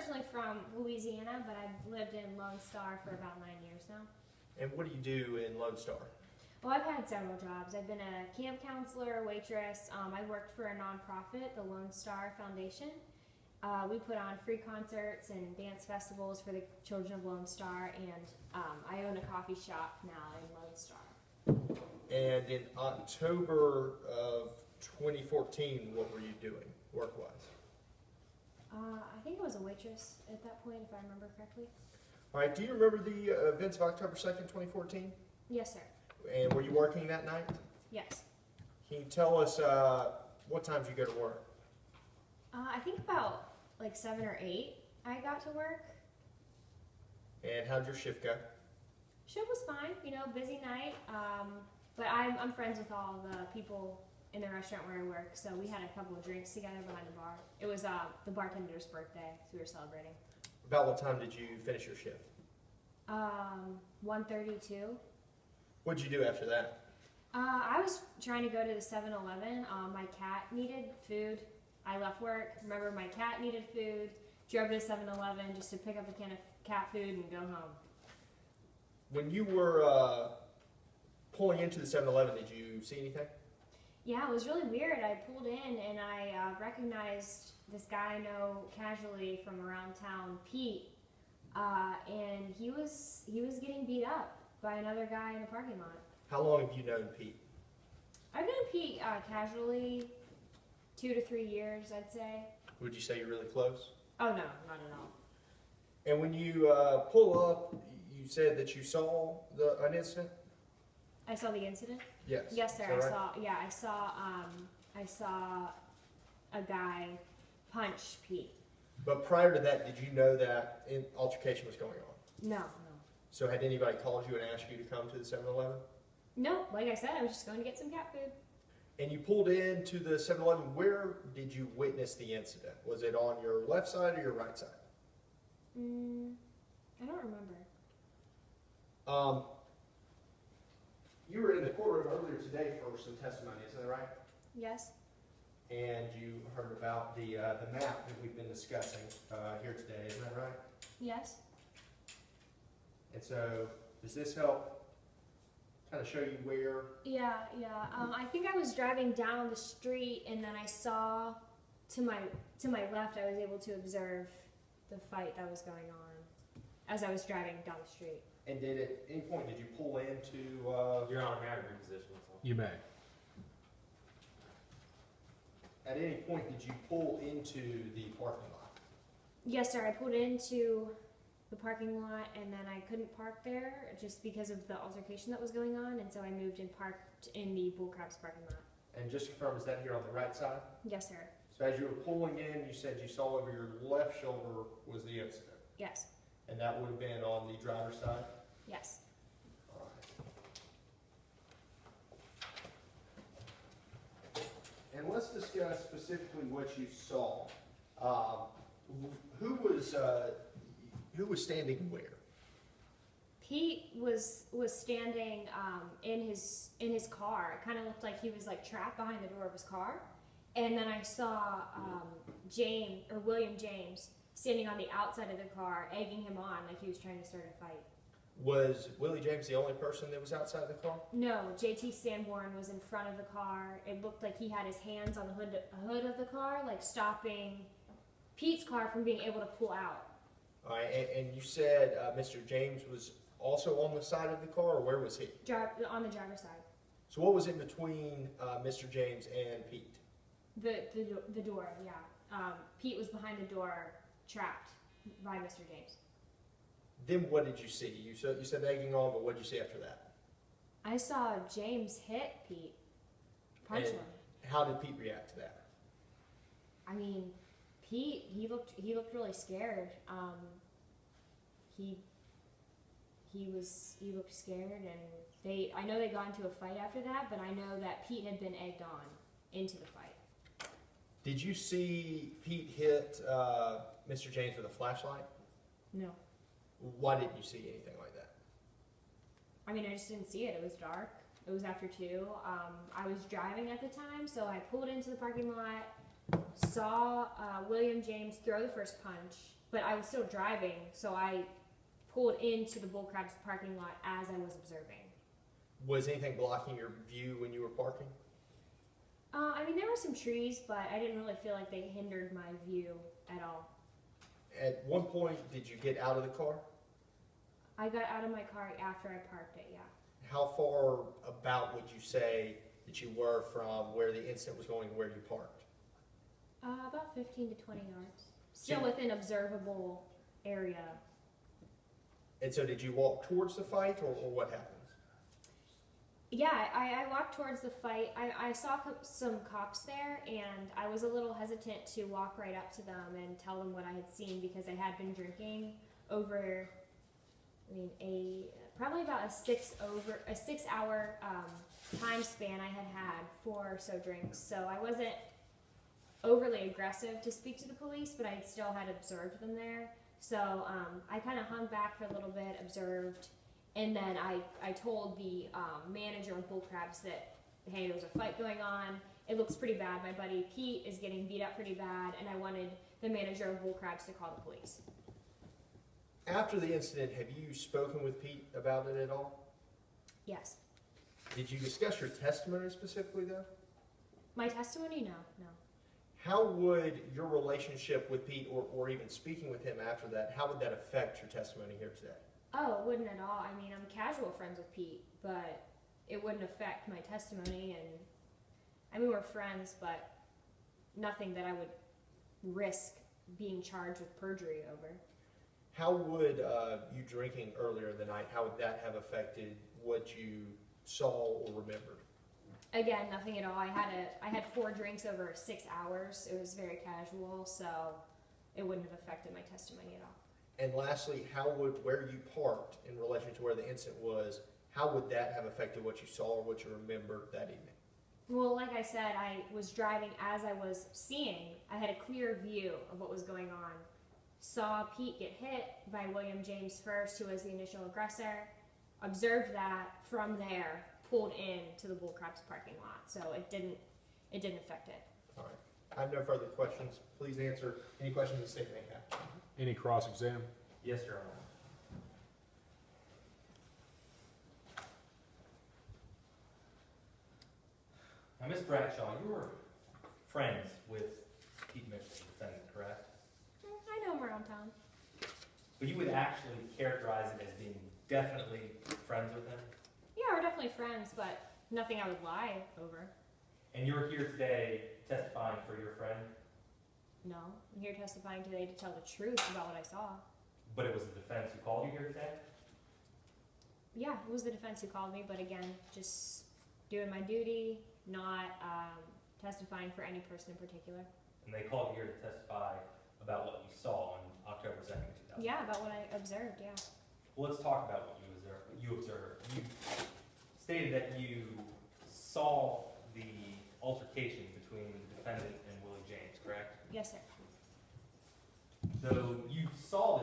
originally from Louisiana, but I've lived in Lone Star for about 9 years now. And what do you do in Lone Star? Well, I've had several jobs. I've been a camp counselor, waitress. I worked for a nonprofit, the Lone Star Foundation. We put on free concerts and dance festivals for the children of Lone Star, and I own a coffee shop now in Lone Star. And in October of 2014, what were you doing work-wise? I think I was a waitress at that point, if I remember correctly. All right, do you remember the events of October 2nd, 2014? Yes, sir. And were you working that night? Yes. Can you tell us what times you go to work? I think about like 7 or 8 I got to work. And how'd your shift go? Shift was fine, you know, busy night. But I'm friends with all the people in the restaurant where I work, so we had a couple of drinks together behind the bar. It was the bartender's birthday, so we were celebrating. About what time did you finish your shift? 1:32. What'd you do after that? I was trying to go to the 7-Eleven. My cat needed food. I left work. Remember, my cat needed food. Drove to 7-Eleven just to pick up a can of cat food and go home. When you were pulling into the 7-Eleven, did you see anything? Yeah, it was really weird. I pulled in and I recognized this guy I know casually from around town, Pete, and he was getting beat up by another guy in a parking lot. How long have you known Pete? I've known Pete casually 2 to 3 years, I'd say. Would you say you're really close? Oh no, not at all. And when you pull up, you said that you saw an incident? I saw the incident? Yes. Yes, sir. Is that right? I saw a guy punch Pete. But prior to that, did you know that an altercation was going on? No. So had anybody called you and asked you to come to the 7-Eleven? No, like I said, I was just going to get some cat food. And you pulled into the 7-Eleven. Where did you witness the incident? Was it on your left side or your right side? I don't remember. You were in the courtroom earlier today for some testimony, isn't that right? Yes. And you heard about the map that we've been discussing here today, isn't that right? Yes. And so, does this help kind of show you where? Yeah. I think I was driving down the street, and then I saw to my left. I was able to observe the fight that was going on as I was driving down the street. And did at any point did you pull into? Your Honor, may I reposition myself? You may. At any point did you pull into the parking lot? Yes, sir. I pulled into the parking lot, and then I couldn't park there just because of the altercation that was going on, and so I moved and parked in the Bullcrabs parking lot. And just to confirm, is that here on the right side? Yes, sir. So as you were pulling in, you said you saw over your left shoulder was the incident. Yes. And that would have been on the driver's side? Yes. All right. And let's discuss specifically what you saw. Who was standing where? Pete was standing in his car. It kind of looked like he was like trapped behind the door of his car. And then I saw William James standing on the outside of the car, egging him on like he was trying to start a fight. Was Willie James the only person that was outside the car? No, JT Sanborn was in front of the car. It looked like he had his hands on the hood of the car, like stopping Pete's car from being able to pull out. All right, and you said Mr. James was also on the side of the car, or where was he? On the driver's side. So what was in between Mr. James and Pete? The door, yeah. Pete was behind the door, trapped by Mr. James. Then what did you see? You said egging on, but what did you see after that? I saw James hit Pete, punch him. How did Pete react to that? I mean, Pete, he looked really scared. He looked scared, and I know they got into a fight after that, but I know that Pete had been egged on into the fight. Did you see Pete hit Mr. James with a flashlight? No. Why didn't you see anything like that? I mean, I just didn't see it. It was dark. It was after 2. I was driving at the time, so I pulled into the parking lot, saw William James throw the first punch, but I was still driving, so I pulled into the Bull Crabs parking lot as I was observing. Was anything blocking your view when you were parking? I mean, there were some trees, but I didn't really feel like they hindered my view at all. At one point, did you get out of the car? I got out of my car after I parked it, yeah. How far about would you say that you were from where the incident was going to where you parked? About 15 to 20 yards. Still So- within observable area. And so did you walk towards the fight, or what happened? Yeah, I walked towards the fight. I saw some cops there, and I was a little hesitant to walk right up to them and tell them what I had seen because I had been drinking over, probably about a 6 hour time span I had 4 or so drinks. So I wasn't overly aggressive to speak to the police, but I still had observed them there. So I kind of hung back for a little bit, observed. And then I told the manager of Bull Crabs that, hey, there's a fight going on. It looks pretty bad. My buddy Pete is getting beat up pretty bad, and I wanted the manager of Bull Crabs to call the police. After the incident, have you spoken with Pete about it at all? Yes. Did you discuss your testimony specifically, though? My testimony? No. How would your relationship with Pete, or even speaking with him after that, how would that affect your testimony here today? Oh, it wouldn't at all. I mean, I'm casual friends with Pete, but it wouldn't affect my testimony. And I mean, we're friends, but nothing that I would risk being charged with perjury over. How would you drinking earlier in the night, how would that have affected what you saw or remembered? Again, nothing at all. I had 4 drinks over 6 hours. It was very casual, so it wouldn't have affected my testimony at all. And lastly, how would where you parked in relation to where the incident was, how would that have affected what you saw or what you remembered that evening? Well, like I said, I was driving as I was seeing. I had a clear view of what was going on. Saw Pete get hit by William James first, who was the initial aggressor. Observed that. From there, pulled into the Bull Crabs parking lot. So it didn't affect it. All right. I have no further questions. Please answer any questions the state may have. Any cross-exam? Yes, Your Honor. Now, Ms. Bradshaw, you were friends with Pete Mitchell, the defendant, correct? I know him around town. But you would actually characterize it as being definitely friends with him? Yeah, we're definitely friends, but nothing I would lie over. And you're here today testifying for your friend, No, I'm here testifying today to tell the truth about what I saw. but it was the defense who called you here today? Yeah, it was the defense who called me, but again, just doing my duty, not testifying for any person in particular. And they called you here to testify about what you saw on October 2nd, 2000. Yeah, about what I observed, yeah. Well, let's talk about what you observed. You stated that you saw the altercation between the defendant and Willie James, correct? Yes, sir. So you saw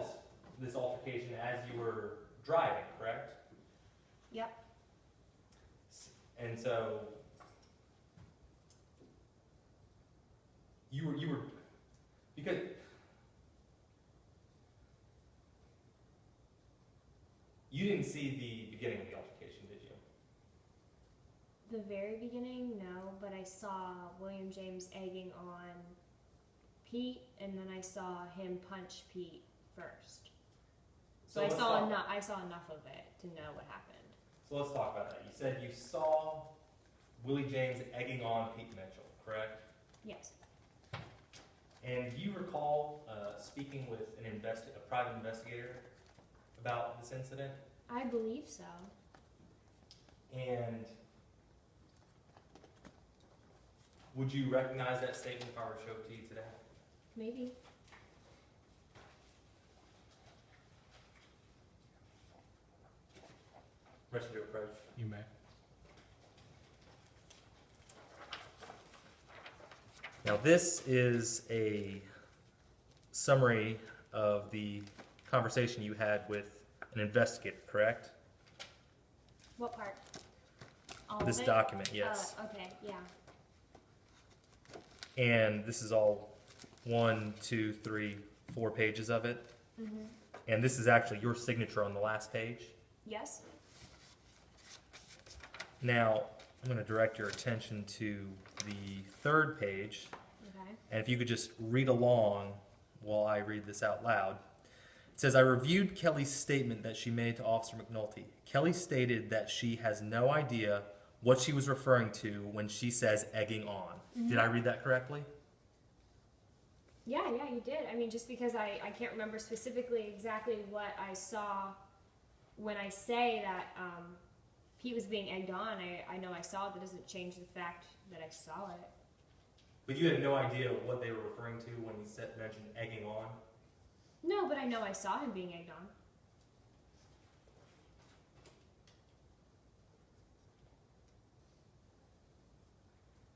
this altercation as you were driving, correct? Yep. And so you were because you didn't see the beginning of the altercation, did you? The very beginning, no, but I saw William James egging on Pete, and then I saw him punch Pete first. So I let's saw talk- enough. I saw enough of it to know what happened. So let's talk about that. You said you saw Willie James egging on Pete Mitchell, correct? Yes. And do you recall speaking with a private investigator about this incident? I believe so. And would you recognize that statement if I were to show it to you today? Maybe. Ready to approach? You may. Now, this is a summary of the conversation you had with an investigator, correct? What part? All This of it? document, yes. Okay, yeah. And this is all 1, 2, 3, 4 pages of it. Mm-hmm. And this is actually your signature on the last page. Yes. Now, I'm going to direct your attention to the 3rd page. Okay. And if you could just read along while I read this out loud. It says, I reviewed Kelly's statement that she made to Officer McNulty. Kelly stated that she has no idea what she was referring to when she says egging on. Mm-hmm. Did I read that correctly? Yeah, you did. I mean, just because I can't remember specifically exactly what I saw when I say that Pete was being egged on, I know I saw it. That doesn't change the fact that I saw it. But you had no idea what they were referring to when he mentioned egging on? No, but I know I saw him being egged on.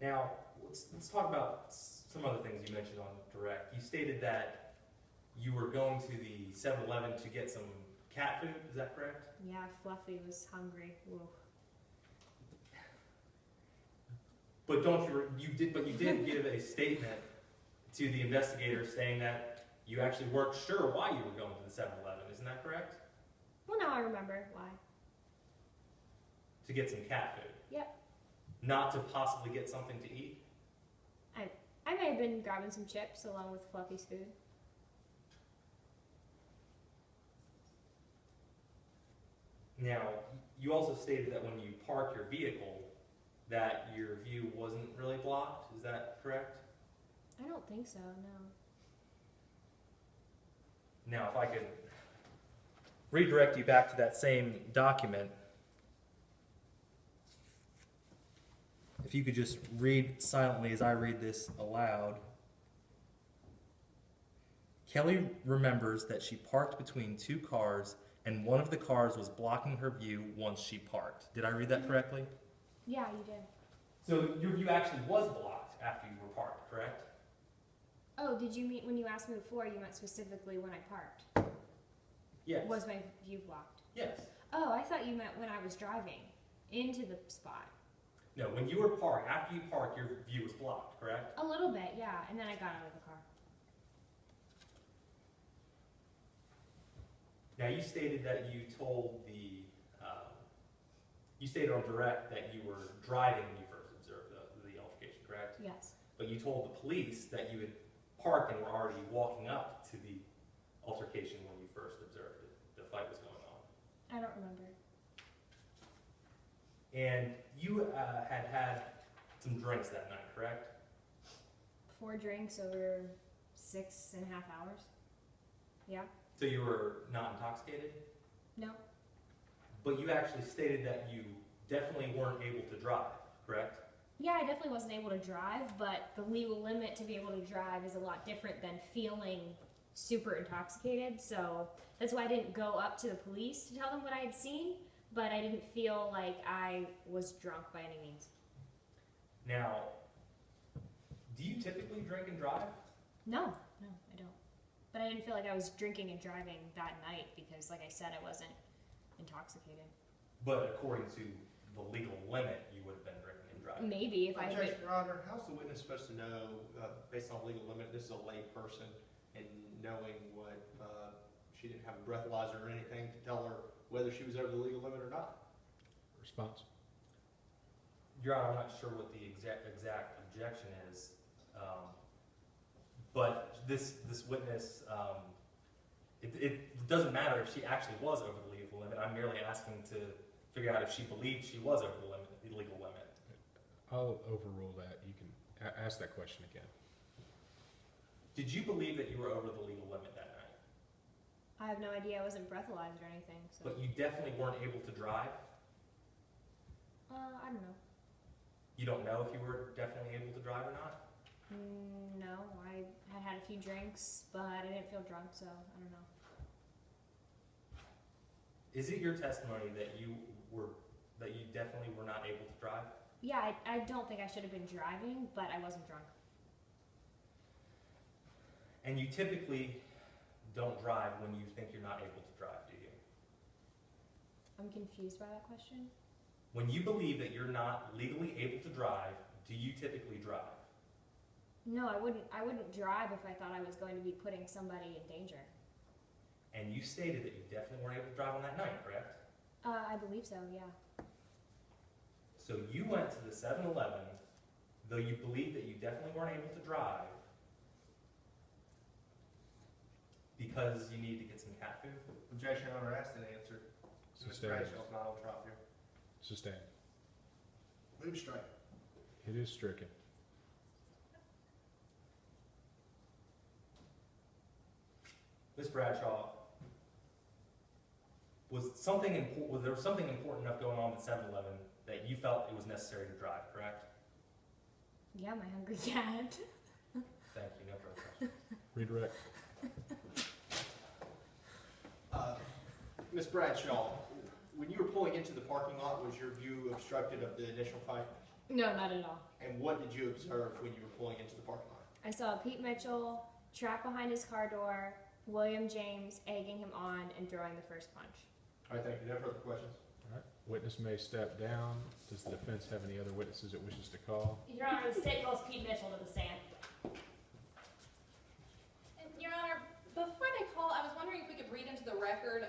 Now, let's talk about some other things you mentioned on direct. You stated that you were going to the 7-Eleven to get some cat food. Is that correct? Yeah, Fluffy was hungry. Whoa. But you did give a statement to the investigator saying that you actually weren't sure why you were going to the 7-Eleven. Isn't that correct? Well, now I remember why. To get some cat food. Yep. Not to possibly get something to eat. I may have been grabbing some chips along with Fluffy's food. Now, you also stated that when you parked your vehicle, that your view wasn't really blocked. Is that correct? I don't think so, no. Now, if I could redirect you back to that same document, if you could just read silently as I read this aloud. Kelly remembers that she parked between 2 cars and one of the cars was blocking her view once she parked. Did I read that correctly? Yeah, you did. So your view actually was blocked after you were parked, correct? Oh, did you mean when you asked me before, you meant specifically when I parked? Yes. Was my view blocked? Yes. Oh, I thought you meant when I was driving into the spot. No, when you were parked, after you parked, your view was blocked, correct? A little bit, yeah, and then I got out of the car. Now, you stated that you told you stated on direct that you were driving when you first observed the altercation, correct? Yes. But you told the police that you had parked and were already walking up to the altercation when you first observed it. The fight was going on. I don't remember. And you had some drinks that night, correct? 4 drinks over 6.5 hours. Yeah. So you were not intoxicated? No. But you actually stated that you definitely weren't able to drive, correct? Yeah, I definitely wasn't able to drive, but the legal limit to be able to drive is a lot different than feeling super intoxicated. So that's why I didn't go up to the police to tell them what I had seen, but I didn't feel like I was drunk by any means. Now, do you typically drink and drive? No, I don't. But I didn't feel like I was drinking and driving that night because, like I said, I wasn't intoxicated. But according to the legal limit, you would have been drinking and driving. Maybe if I had. Objection, Your Honor, how's the witness supposed to know, based on legal limit, this is a lay person, and knowing what, she didn't have a breathalyzer or anything to tell her whether she was over the legal limit or not? Response. Your Honor, I'm not sure what the exact objection is, but this witness, it doesn't matter if she actually was over the legal limit. I'm merely asking to figure out if she believed she was over the legal limit. I'll overrule that. You can ask that question again. Did you believe that you were over the legal limit that night? I have no idea. I wasn't breathalyzed or anything. So. But you definitely weren't able to drive? I don't know. You don't know if you were definitely able to drive or not? No, I had a few drinks, but I didn't feel drunk, so I don't know. Is it your testimony that you definitely were not able to drive? Yeah, I don't think I should have been driving, but I wasn't drunk. And you typically don't drive when you think you're not able to drive, do you? I'm confused by that question. When you believe that you're not legally able to drive, do you typically drive? No, I wouldn't. I wouldn't drive if I thought I was going to be putting somebody in danger. And you stated that you definitely weren't able to drive on that night, correct? I believe so. Yeah. So you went to the 7-Eleven, though you believe that you definitely weren't able to drive because you needed to get some cat food? Objection, Your Honor, asked and answered. Ms. Sustained. Bradshaw's not on trial here. Sustained. Move to strike. It is stricken. Ms. Bradshaw, was there something important enough going on at 7-Eleven that you felt it was necessary to drive, correct? Yeah, my hungry cat. Thank you, no further questions. Redirect. Ms. Bradshaw, when you were pulling into the parking lot, was your view obstructed of the initial fight? No, not at all. And what did you observe when you were pulling into the parking lot? I saw Pete Mitchell trapped behind his car door, William James egging him on and throwing the first punch. All right, thank you. No further questions. All right. Witness may step down. Does the defense have any other witnesses it wishes to call? Your Honor, the state calls Pete Mitchell to the stand. And Your Honor, before they call, I was wondering if we could read into the record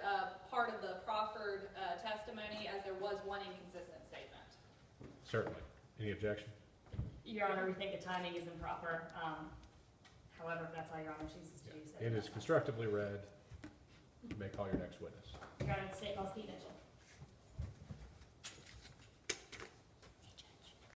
part of the proffered testimony, as there was one inconsistent statement. Certainly. Any objection? Your Honor, we think the timing is improper. However, if that's how Your Honor chooses to use it. It is constructively read. You may call your next witness. Your Honor, the state calls Pete Mitchell.